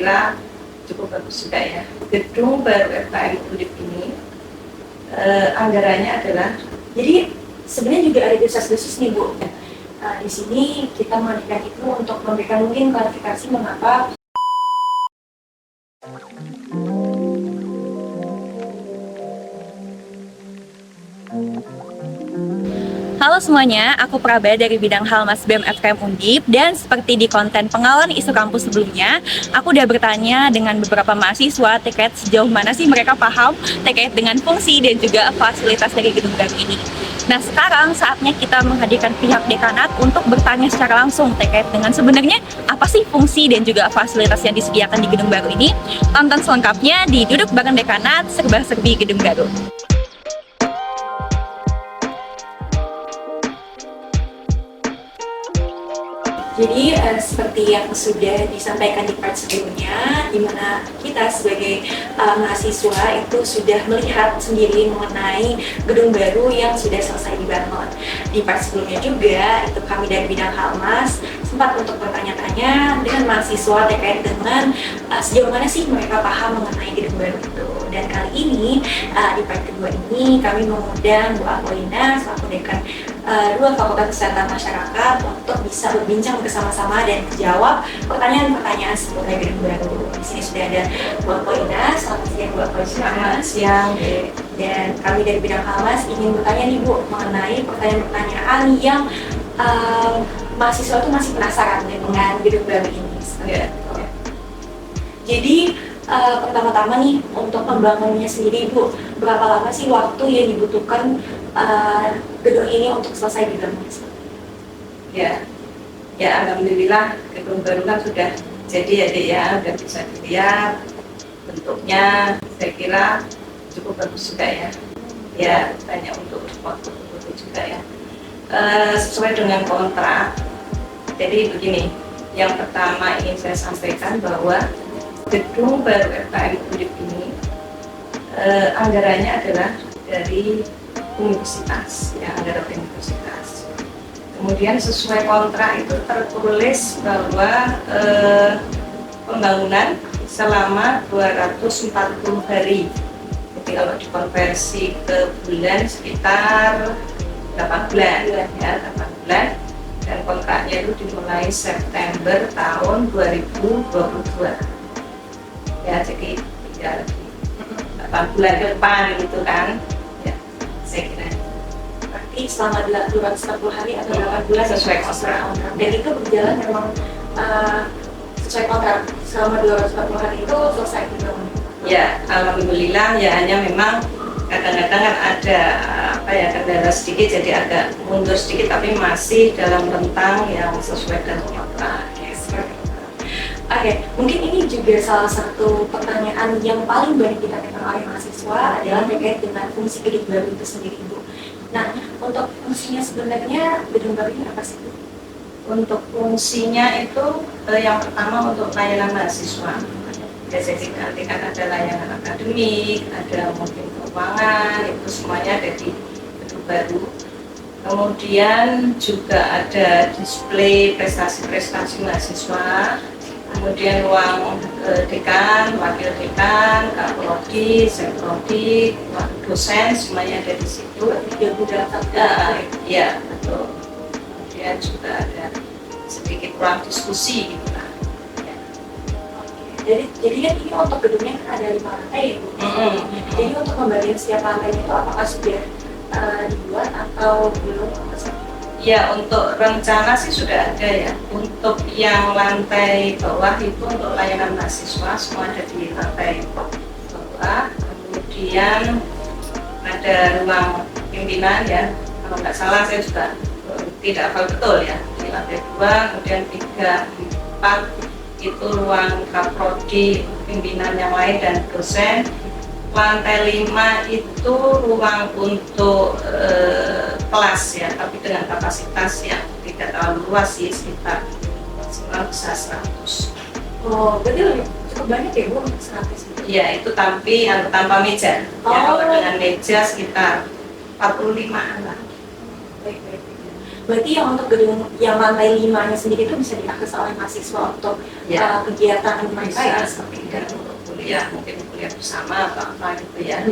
kira cukup bagus juga ya. Gedung baru FKM Undip ini anggarannya adalah, jadi sebenarnya juga ada desas-desus nih Bu. Di sini kita menghadirkan itu untuk memberikan mungkin klarifikasi mengapa Halo semuanya, aku Praba dari bidang Halmas BEM FKM Undip, dan seperti di konten pengalaman isu kampus sebelumnya, aku udah bertanya dengan beberapa mahasiswa terkait sejauh mana sih mereka paham terkait dengan fungsi dan juga fasilitas dari gedung baru ini. Nah, sekarang saatnya kita menghadirkan pihak dekanat untuk bertanya secara langsung terkait dengan sebenarnya apa sih fungsi dan juga fasilitas yang disediakan di gedung baru ini. Tonton selengkapnya di Duduk Bareng Dekanat Serba-Serbi Gedung Baru. jadi seperti yang sudah disampaikan di part sebelumnya, di mana kita sebagai mahasiswa itu sudah melihat sendiri mengenai gedung baru yang sudah selesai dibangun. Di part sebelumnya juga, itu kami dari bidang Halmas sempat untuk bertanya-tanya dengan mahasiswa terkait dengan sejauh mana sih mereka paham mengenai gedung baru itu. Dan kali ini, di part kedua ini, kami mengundang Bu Apolina selaku dekan dua Fakultas Kesehatan Masyarakat untuk bisa berbincang bersama-sama dan menjawab pertanyaan-pertanyaan seputar gedung baru. Di sini sudah ada Bu Apolina. Selamat siang Bu Apolina. selamat siang. Dan kami dari bidang Halmas ingin bertanya nih Bu mengenai pertanyaan-pertanyaan yang mahasiswa tuh masih penasaran dengan gedung baru ini. Ya. Jadi pertama-tama nih untuk pembangunannya sendiri Bu, berapa lama sih waktu yang dibutuhkan gedung ini untuk selesai dibangun? Ya, ya alhamdulillah gedung baru kan sudah jadi ya Dek ya, udah bisa dilihat bentuknya, saya kira cukup bagus juga ya. Ya, banyak untuk waktu juga ya. Sesuai dengan kontrak, jadi begini, yang pertama ingin saya sampaikan bahwa gedung baru FKM Undip ini anggarannya adalah dari universitas, ya, anggaran universitas. Kemudian sesuai kontrak itu tertulis bahwa pembangunan selama 240 hari. Jadi kalau dikonversi ke bulan sekitar 8 bulan, ya, 8 bulan. Dan kontraknya itu dimulai September tahun 2022. Ya, jadi tinggal 8 bulan ke depan gitu kan. Ya, saya kira. Berarti selama 240 hari atau 8 bulan Sesuai kontrak. Dan itu berjalan memang sesuai kontrak selama 240 hari itu selesai dibangun. Ya, alhamdulillah ya, hanya memang kadang-kadang kan ada kendala sedikit, jadi agak mundur sedikit, tapi masih dalam rentang yang sesuai dengan kontrak. Oke, mungkin ini juga salah satu pertanyaan yang paling banyak ditanyakan oleh mahasiswa adalah terkait dengan fungsi gedung baru itu sendiri, Bu. Nah, untuk fungsinya sebenarnya gedung baru ini apa sih, Bu? Untuk fungsinya itu yang pertama untuk layanan mahasiswa. Ya, jadi nanti kan ada layanan akademik, ada mungkin keuangan, itu semuanya ada di gedung baru. Kemudian juga ada display prestasi-prestasi mahasiswa. Kemudian ruang dekan, wakil dekan, prodi, seprodi, dosen, semuanya ada di situ. Ya, betul. Kemudian juga ada sedikit ruang diskusi gitu lah. Ya. Jadi kan ini untuk gedungnya kan ada 5 lantai ya, Bu. Jadi untuk pembagian setiap lantai itu apakah sudah dibuat atau belum? Ya, untuk rencana sih sudah ada ya. Untuk yang lantai bawah itu untuk layanan mahasiswa, semua ada di lantai bawah. Kemudian ada ruang pimpinan ya, kalau nggak salah saya juga tidak hafal betul ya, di lantai 2. Kemudian 3, 4 itu ruang kaprodi, pimpinan yang lain dan dosen. Lantai 5 itu ruang untuk kelas ya, tapi dengan kapasitas yang tidak terlalu luas sih, sekitar maksimal bisa 100. Oh, berarti cukup banyak ya, Bu, untuk 100 itu? Ya, itu tapi tanpa meja. Ya, kalau dengan meja sekitar 45-an lah. Baik. Berarti yang untuk gedung yang lantai 5-nya sendiri itu bisa diakses oleh mahasiswa untuk Ya. kegiatan mereka ya Bisa seperti dan itu. untuk kuliah, mungkin kuliah bersama atau apa gitu ya.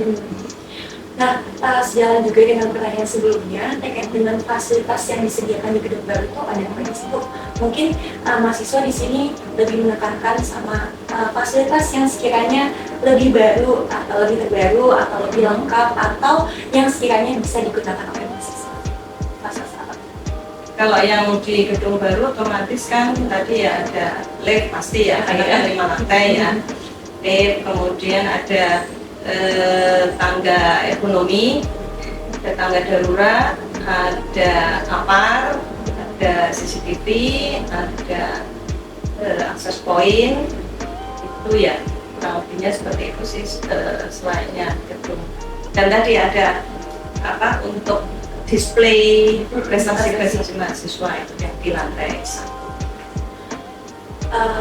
Nah, sejalan juga dengan pertanyaan sebelumnya terkait dengan fasilitas yang disediakan di gedung baru itu ada apa sih Bu? Mungkin mahasiswa di sini lebih menekankan sama fasilitas yang sekiranya lebih baru atau lebih terbaru atau lebih lengkap atau yang sekiranya bisa digunakan oleh mahasiswa. Fasilitas apa? Kalau yang di gedung baru otomatis kan tadi ya ada lift pasti ya, karena kan 5 lantai ya. Lift, kemudian ada tangga ekonomi, ada tangga darurat, ada apar, ada CCTV, ada akses point, itu ya kurang lebihnya seperti itu sih selainnya gedung. Dan tadi ada apa untuk display prestasi-prestasi mahasiswa itu yang di lantai 1.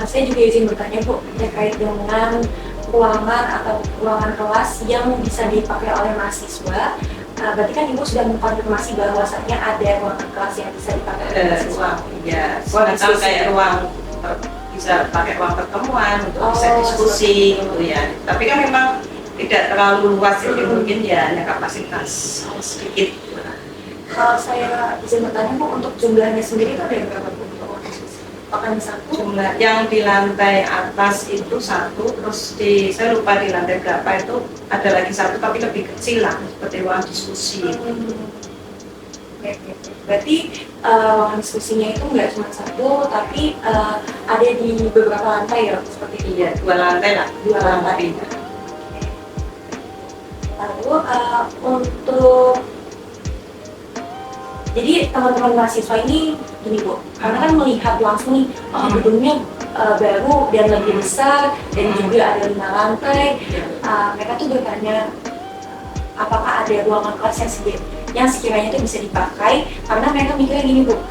Saya juga izin bertanya Bu terkait dengan ruangan atau ruangan kelas yang bisa dipakai oleh mahasiswa. Berarti kan Ibu sudah mengkonfirmasi bahwasannya ada ruangan kelas yang bisa dipakai oleh mahasiswa. Ruang ya, semacam kayak ruang bisa pakai ruang pertemuan untuk bisa diskusi gitu ya. Tapi kan memang tidak terlalu luas jadi mungkin ya hanya kapasitas sedikit. Kalau saya izin bertanya Bu, untuk jumlahnya sendiri itu ada berapa Bu? Apakah satu? Jumlah yang di lantai atas itu 1, terus saya lupa di lantai berapa itu ada lagi 1 tapi lebih kecil lah seperti ruang diskusi. Oke. Berarti ruangan diskusinya itu nggak cuma 1 tapi ada di beberapa lantai ya seperti itu. Iya, 2 lantai lah. 2 lantai. Lalu untuk jadi teman-teman mahasiswa ini gini Bu, karena kan melihat langsung nih gedungnya baru dan lebih besar dan juga ada 5 lantai. Mereka tuh bertanya apakah ada ruangan kelas yang sekiranya itu bisa dipakai, karena mereka mikirnya gini Bu,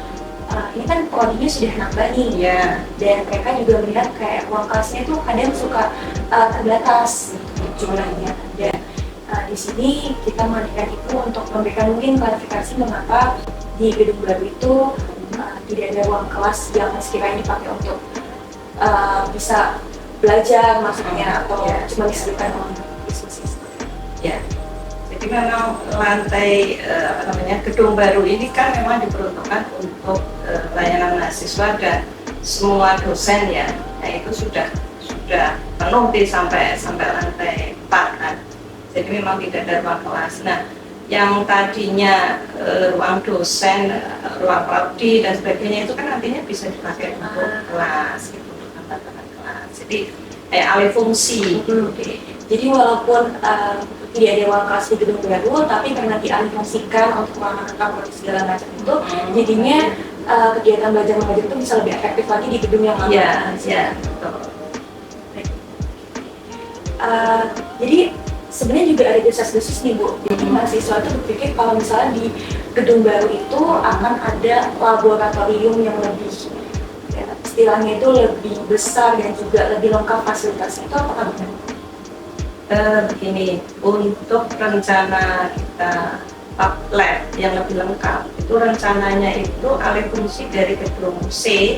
ini kan prodinya sudah nambah nih, dan mereka juga melihat kayak ruang kelasnya itu kadang suka terbatas jumlahnya. Dan di sini kita mengadakan itu untuk memberikan mungkin klarifikasi mengapa di gedung baru itu tidak ada ruang kelas yang sekiranya dipakai untuk bisa belajar maksudnya atau cuma disediakan untuk diskusi. Ya, jadi memang lantai gedung baru ini kan memang diperuntukkan untuk layanan mahasiswa dan semua dosen ya, itu sudah penuh sampai lantai 4 kan. Jadi memang tidak ada ruang kelas. Nah, yang tadinya ruang dosen, ruang prodi dan sebagainya itu kan nantinya bisa dipakai untuk kelas, gitu, untuk tempat-tempat kelas. Jadi kayak alih fungsi. Jadi walaupun tidak ada ruang kelas di gedung baru, tapi karena dialih fungsikan untuk ruangan kantor segala macam itu, jadinya kegiatan belajar mengajar itu bisa lebih efektif lagi di gedung yang lama. Iya, betul. Jadi sebenarnya juga ada desas-desus nih Bu. Jadi mahasiswa itu berpikir kalau misalnya di gedung baru itu akan ada laboratorium yang lebih, ya, istilahnya itu lebih besar dan juga lebih lengkap fasilitasnya. Itu apakah benar? Begini, untuk rencana kita lab yang lebih lengkap, itu rencananya itu alih fungsi dari gedung C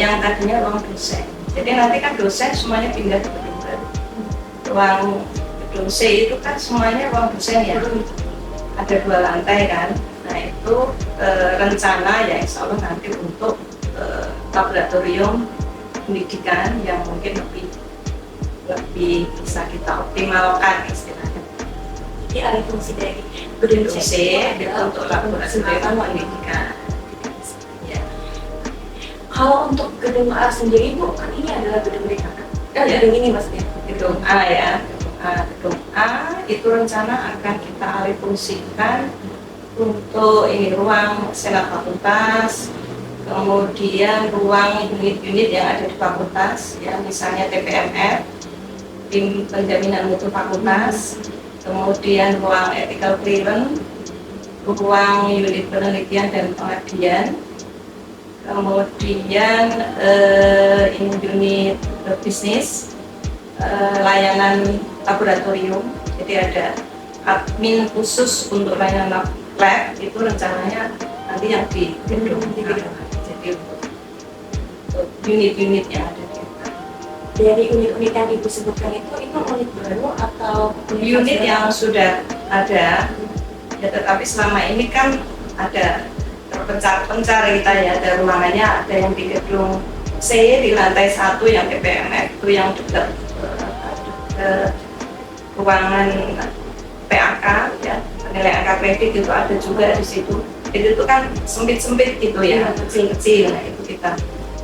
yang tadinya ruang dosen. Jadi nanti kan dosen semuanya pindah ke gedung baru. Ruang gedung C itu kan semuanya ruang dosen ya, ada 2 lantai kan. Nah itu rencana ya insya Allah nanti untuk laboratorium pendidikan yang mungkin lebih bisa kita optimalkan istilahnya. Jadi alih fungsi dari gedung C itu untuk laboratorium pendidikan. Ya. Kalau untuk gedung A sendiri Bu, kan ini adalah gedung BKK. Gedung ini maksudnya. Gedung A ya. Gedung A itu rencana akan kita alih fungsikan untuk ruang senat fakultas, kemudian ruang unit-unit yang ada di fakultas, ya misalnya TPMF, tim penjaminan mutu fakultas, kemudian ruang ethical clearance, ruang unit penelitian dan pengabdian, kemudian unit bisnis, layanan laboratorium. Jadi ada admin khusus untuk layanan lab, itu rencananya nanti yang di gedung. Jadi untuk unit-unit yang ada di UKM. Dari unit-unit yang Ibu sebutkan itu unit baru atau Unit yang sudah ada, ya tetapi selama ini kan ada terpencar-pencar kita ya, ada ruangannya, ada yang di gedung C di lantai 1 yang PPMF itu yang dekat ruangan PAK ya, penilai angka kredit itu ada juga di situ. Itu kan sempit-sempit gitu ya, kecil-kecil. Nah itu kita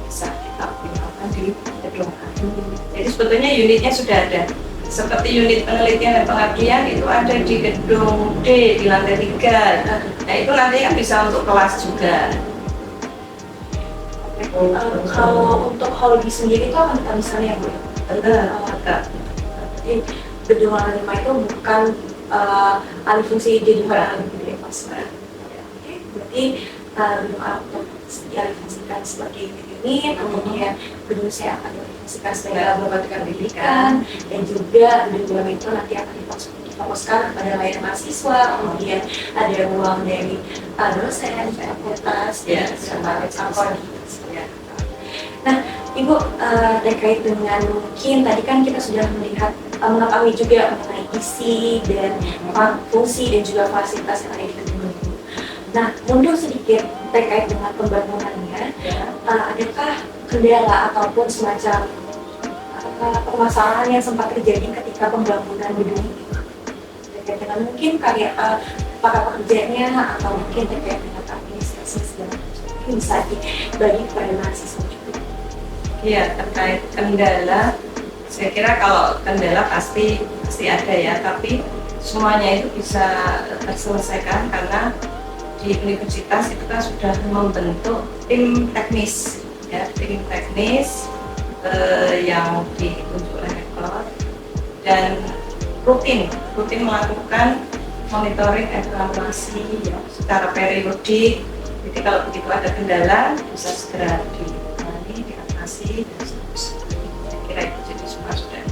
bisa kita optimalkan di gedung A. Jadi sebetulnya unitnya sudah ada. Seperti unit penelitian dan pengabdian itu ada di gedung D di lantai 3. Nah itu nanti kan bisa untuk kelas juga. Kalau untuk hall sendiri itu akan kita misalnya Bu? Ada. Jadi gedung lantai 5 itu bukan alih fungsi gedung alih gitu ya Mas. Oke, berarti gedung A untuk dialihfungsikan sebagai unit, kemudian gedung C akan dialihfungsikan sebagai laboratorium pendidikan, dan juga gedung itu nanti akan difokuskan kepada layanan mahasiswa, kemudian ada ruang dari dosen, fakultas, dan serta Nah, Ibu terkait dengan mungkin tadi kan kita sudah melihat mengetahui juga mengenai isi dan fungsi dan juga fasilitas yang ada di gedung itu. Nah, mundur sedikit terkait dengan pembangunannya, adakah kendala ataupun semacam permasalahan yang sempat terjadi ketika pembangunan gedung ini? Terkait dengan mungkin karya para pekerjanya atau mungkin terkait dengan administrasi segala macam, mungkin bisa dibagi kepada mahasiswa juga. Iya, terkait kendala, saya kira kalau kendala pasti ada ya, tapi semuanya itu bisa terselesaikan karena di universitas itu kan sudah membentuk tim teknis ya, tim teknis yang ditunjuk oleh rektor dan rutin melakukan monitoring evaluasi ya, secara periodik. Jadi kalau begitu ada kendala bisa segera ditangani, diatasi dan seterusnya. Saya kira itu jadi semua sudah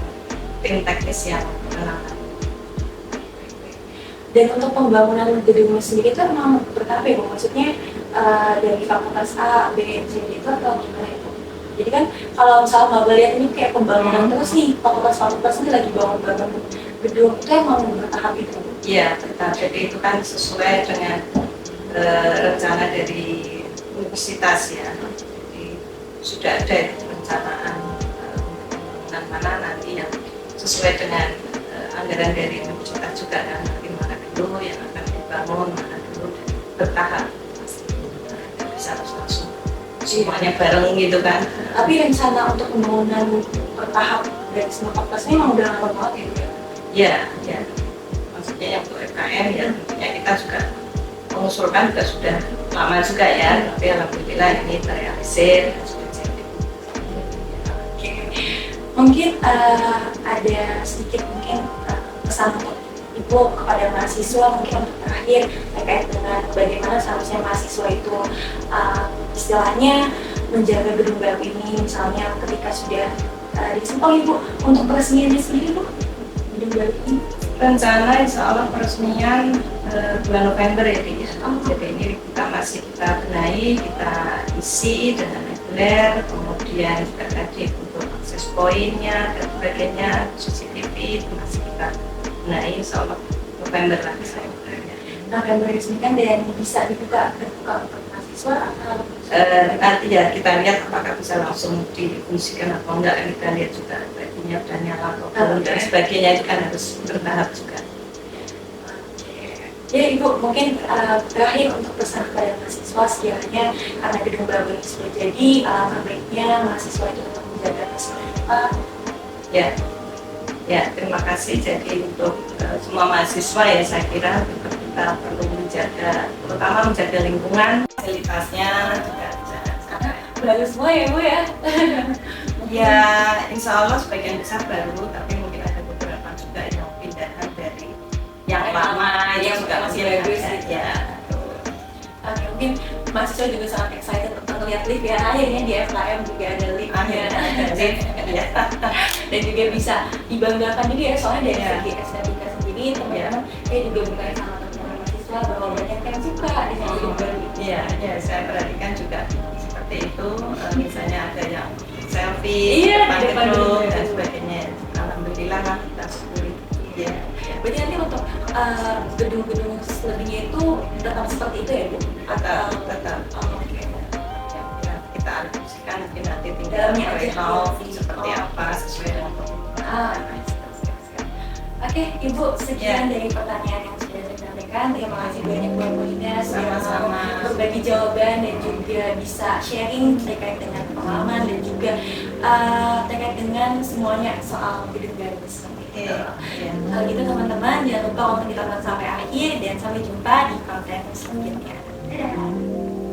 tim teknis yang menangani. Dan untuk pembangunan gedungnya sendiri itu memang bertahap ya Bu? Maksudnya dari fakultas A, B, C itu atau gimana itu? Jadi kan kalau misalnya Mbak lihat ini kayak pembangunan terus nih, fakultas ini lagi bangun gedung, itu emang bertahap itu? Iya, bertahap. Jadi itu kan sesuai dengan rencana dari universitas ya. Jadi sudah ada perencanaan pembangunan mana nanti yang sesuai dengan anggaran dari universitas juga kan, nanti mana dulu yang akan dibangun, mana dulu bertahap, tidak bisa langsung semuanya bareng gitu kan. Tapi rencana untuk pembangunan bertahap dari semua fakultas ini memang udah lama banget ya? Ya, maksudnya yang untuk FKM ya tentunya kita juga mengusulkan juga sudah lama juga ya, tapi alhamdulillah ini terrealisir. Mungkin ada sedikit pesan untuk Ibu kepada mahasiswa mungkin untuk terakhir terkait dengan bagaimana seharusnya mahasiswa itu istilahnya menjaga gedung baru ini, misalnya ketika sudah disimpang Ibu untuk peresmiannya sendiri Bu, gedung baru ini. Rencana insya Allah peresmian bulan November ya Di. Jadi ini kita benahi, kita isi dengan reguler, kemudian juga tadi untuk akses poinnya dan sebagainya, CCTV itu masih kita benahi, insya Allah November lah saya berharap. November resmikan dan bisa dibuka untuk mahasiswa atau nanti ya kita lihat apakah bisa langsung difungsikan atau enggak, kita lihat juga baterainya udah nyala atau belum dan sebagainya, itu kan harus bertahap juga. Ya Ibu, mungkin terakhir untuk pesan kepada mahasiswa sekiranya karena gedung baru ini sudah jadi, baiknya mahasiswa itu tetap menjaga kesehatan. Ya, terima kasih. Jadi untuk semua mahasiswa ya saya kira kita perlu menjaga, terutama menjaga lingkungan, fasilitasnya juga karena Baru semua ya Bu ya? ya insya Allah sebagian besar baru, tapi mungkin ada beberapa juga yang pindahan dari yang lama yang juga masih bagus ya. Oke, mungkin mahasiswa juga sangat excited untuk melihat lift ya, akhirnya di FKM juga ada liftnya dan juga bisa dibanggakan juga ya, soalnya dari segi estetika sendiri teman-teman juga bukan sama teman-teman mahasiswa mahasiswa bahwa banyak yang suka dengan gedung baru itu. Iya, ya, saya perhatikan juga seperti itu. Misalnya ada yang selfie, Iya, depan di depan gedung gedung. dan sebagainya. Alhamdulillah lah kita syukuri. Iya. Berarti nanti untuk gedung-gedung selebihnya itu tetap seperti itu ya Bu? Tetap, tetap. Oh, oke. Ya, kita alokasikan mungkin nanti tinggal Dalamnya aja. renov seperti apa sesuai dengan kebutuhan. Oke, Ibu, sekian Ya. dari pertanyaan yang sudah saya sampaikan. Terima kasih banyak buat Bu Ina sudah Sama-sama. mau berbagi jawaban dan juga bisa sharing terkait dengan pengalaman dan juga terkait dengan semuanya soal gedung baru seperti itu. Iya. Kalau gitu teman-teman, jangan lupa untuk ditonton sampai akhir dan sampai jumpa di konten selanjutnya. Dadah!